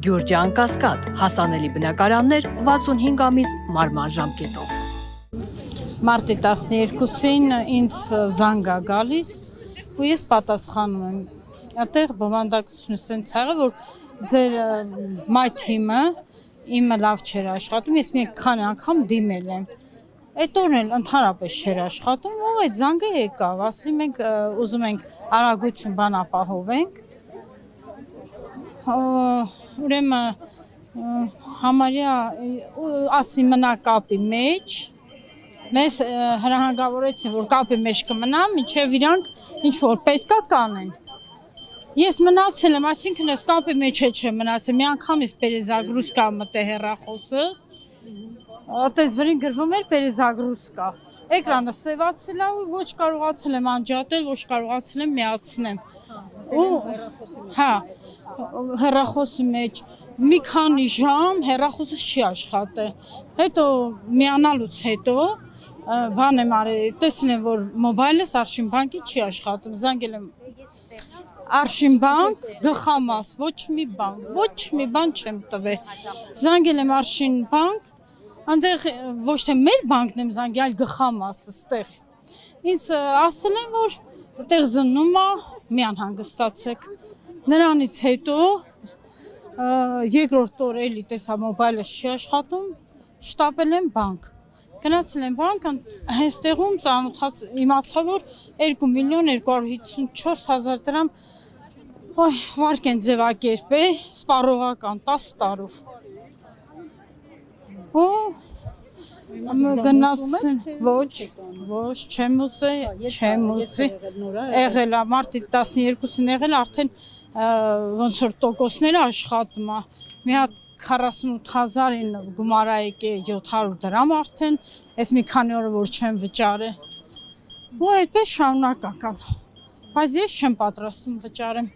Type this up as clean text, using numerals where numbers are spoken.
Գյուրջան Կասկադ, հասանելի բնակարաններ 65 ամիս մարման ժամկետով։ Մարտի 12-ին ինձ զանգ է գալիս ու ես պատասխանում եմ։ Այդտեղ բովանդակությունը սենց եղավ, որ ձեր my թիմը իմը լավ չէր աշխատում, ես մի քանի անգամ դիմել եմ։ Այդ օրն էլ ընդհանրապես չէր աշխատում, ու այդ զանգը եկավ, ասում ենք ուզում ենք արագություն բան ապահովենք։ Ուրեմն համարյա ասի մնա կապի մեջ, մեզ հրահանգավորեցին, որ կապի մեջ կմնա, մինչև իրանք ինչ-որ պետք է կանեն։ Ես մնացել եմ, այսինքն ես կապի մեջ չեմ մնացել, մի անգամից պերեզագրուսկա մտե հեռախոսս, այդպես վրին գրվում էր պերեզագրուսկա, էկրանը սևացել է ու ոչ կարողացել եմ անջատել, ոչ կարողացել եմ միացնեմ։ Հա, հեռախոսի մեջ մի քանի ժամ հեռախոսս չի աշխատել, հետո միանալուց հետո բան եմ արել, տեսել եմ, որ մոբայլս Արշին բանկի չի աշխատում, զանգել եմ Արշին բանկ, գլխամաս, ոչ մի բան չեմ տվել, զանգել եմ Արշին բանկ, այնտեղ ոչ թե մեր բանկն եմ զանգել, այլ գլխամասը ստեղ, ինձ ասել են, որ այդտեղ զննում է, մի անհանգստացեք, նրանից հետո երկրորդ օր էլի տեսա մոբայլս չի աշխատում, շտապել եմ բանկ, գնացել եմ բանկ, հենց տեղում ծանոթաց իմացա, որ 2.254.000 դրամ վարկ են ձևակերպել, սպառողական 10 տարով։ Ու գնացին, ոչ, չեմ ուզի, եղել է, մարտի 12-ին եղել, արդեն ոնց որ տոկոսները աշխատում է, մի հատ 48,000-ին գումար ա եկել 700 դրամ արդեն, ես մի քանի օր որ չեմ վճարել, ու այդպես շարունակական, բայց ես չեմ պատրաստում վճարեմ։